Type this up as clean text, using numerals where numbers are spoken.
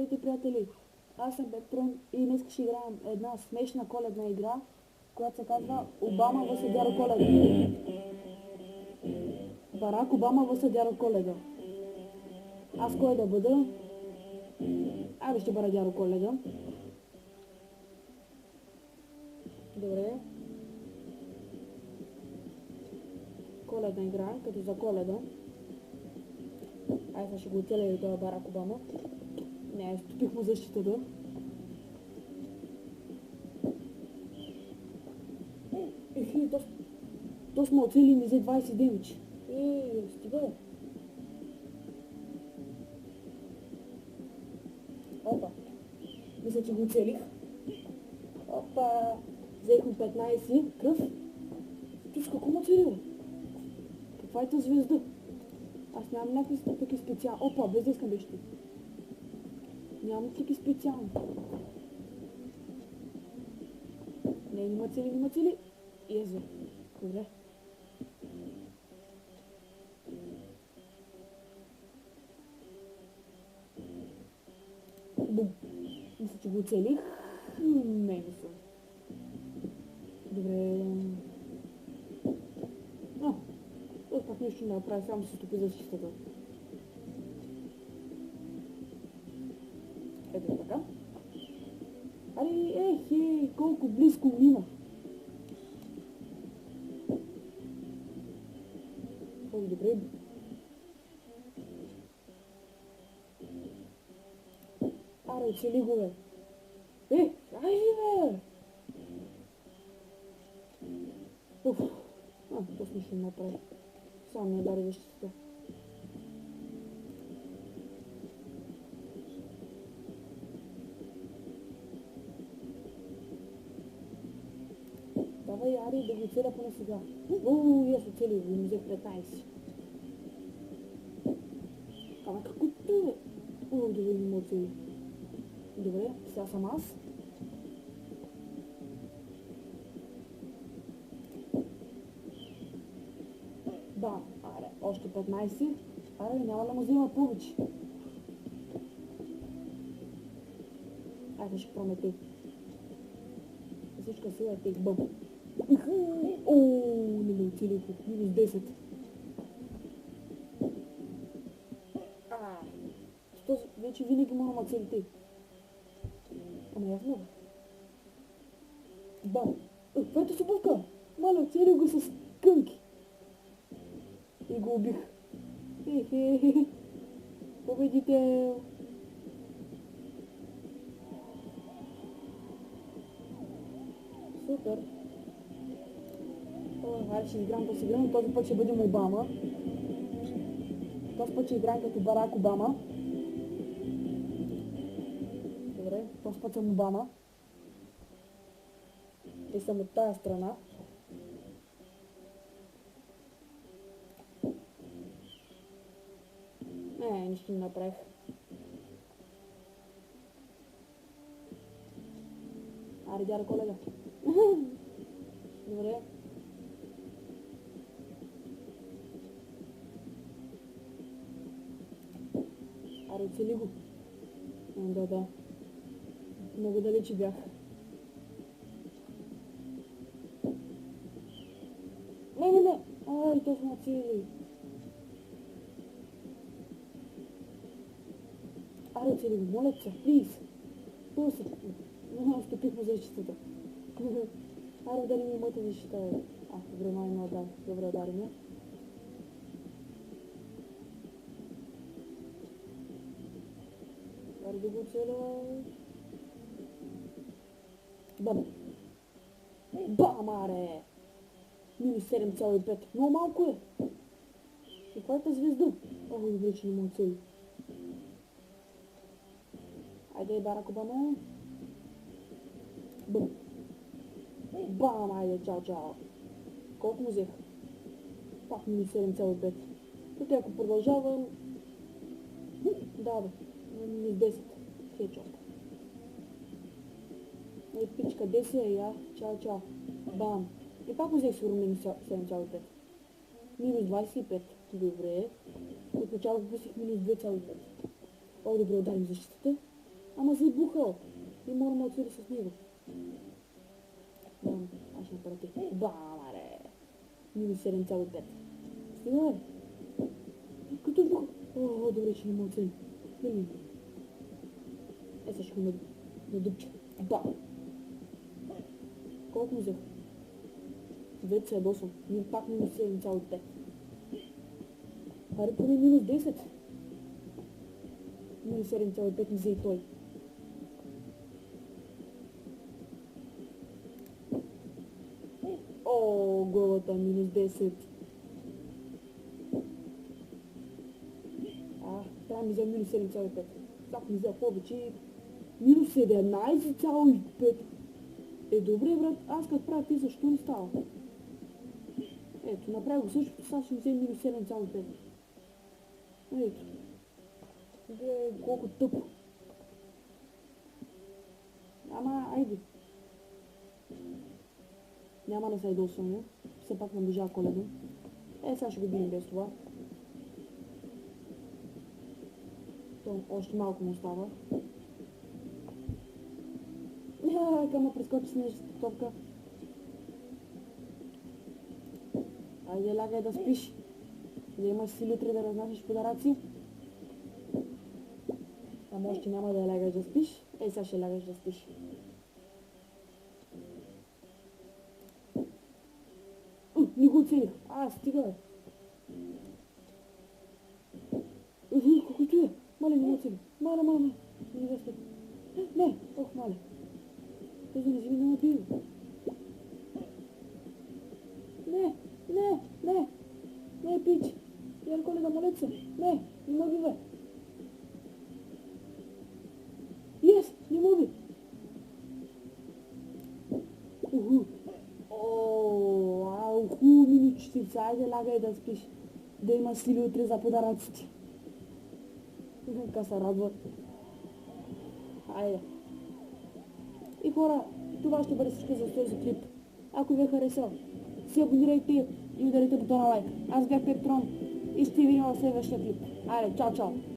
Здравейте, приятели! Аз съм Петрон и днес ще играем една смешна коледна игра, която се казва Обама vs Дядо Коледа. Барак Обама vs Дядо Коледа. Аз кой да бъда? Абе, ще бъда Дядо Коледа. Добре. Коледна игра, като за Коледа. Ай, сега ще го оцеля и това Барак Обама. Не, стопих му защитата. Ехе, то сме оцели ми за 20 демидж. Стига бе. Опа. Мисля, че го оцелих. Опа. Взех му 15 кръв. Туш, какво му оцелил? Каква е тази звезда? Аз нямам някакви таки специални. Опа, без да искам беше тук. Нямам таки специални. Не, нема цели. Езо. Добре. Бум. Мисля, че го оцелих. Не съм. Добре. Той пак нищо не направи, само се стопи защитата. Ето така. Ехе, колко близко мина. Добре. Аре, оцели го, бе. Айде, бе! Точно ще направи. Само ми удари защитата. Давай, аре, да го оцеля поне сега. Аз оцелих го, ми взех 15. Ама какво ти? Добре, не му оцели. Добре, сега съм аз. Бам, аре, още 15. Аре, няма да му взема повече. Айде, ще промети. Всичка сила е тех бъм. Не ме оцелих. Минус 10. Този вече винаги мога да целите. Ама ясно. Бам. Твоята субовка. Маля, оцелих го с кънки. И го убих. Победител. Супер. Хайде, ще играм да си играм. Този път ще бъдем Обама. Този път ще играм като Барак Обама. Добре, този път съм Обама. И съм от тая страна. Нищо не направих. Аре, Дядо Коледа. Добре. Аре, оцели го. Да. Много далече бях. Не. Ай, то сме оцели. Аре, оцели го, моля се, плиз. После. Стопих му защитата. Аре, удари ми моята защита. Добре, май не удари. Добре, удари ми. Аре да го оцеля. Бам. Бам, аре. Минус 7,5. Много малко е. Каква е тази звезда? Добре, че не му оцели. Айде, Барак Обама. Бум. Бам, айде, чао. Колко му взех? Пак минус 7,5. Тук ако продължавам... Да, бе. Минус 10. Хедшот. Пичка 10 и я. Чао. Бам. И пак му взех сигурно минус 7,5. Минус 25. Добре. От начало пусих минус 2,5. Добре, ударим защитата. Ама се е бухал. И мора да отиде с него. Аз ще направя. Бамаре. Минус 7,5. Стига, бе. Като е бухал. О, добре, че не мога оцели. Сега ще го надупча. Бам. Колко му взех? Вече се ядосвам. Пак минус 7,5. Аре поне минус 10. Минус 7,5 ми взе и той. О, главата минус 10. Трябва ми взе минус 7,5. Сега ми взе повече. Минус 17,5. Добре, брат, аз като правя ти защо не става? Ето, направя го същото, сега ще взем минус 7,5. Ето. Колко тъпо. Ама, айде. Няма да се ядосваме. Все пак наближава Коледа. Сега ще го видим без това. Още малко му остава. Ама прескочи снежната топка. Айде, лягай да спиш. Да имаш сили утре да разнасяш подаръци. Ама още няма да лягаш да спиш. Сега ще лягаш да спиш. Не го оцелих. Стига, бе. Колкото е. Мале, не го оцелих. Мале. Не го оцелих. Не. Мале. Този не си ми напил. Не, пич. Яр Коледа, молят се. Не моги, бе. Не моги. Минус 40. Айде, лагай да спиш. Да има сили утре за подаръците. Ка се радват. Айде. И хора, това ще бъде всичко за този клип. Ако ви е харесал, се абонирайте и ударете бутона лайк. Аз бях Петрон и ще ви видим в следващия клип. Айде, чао!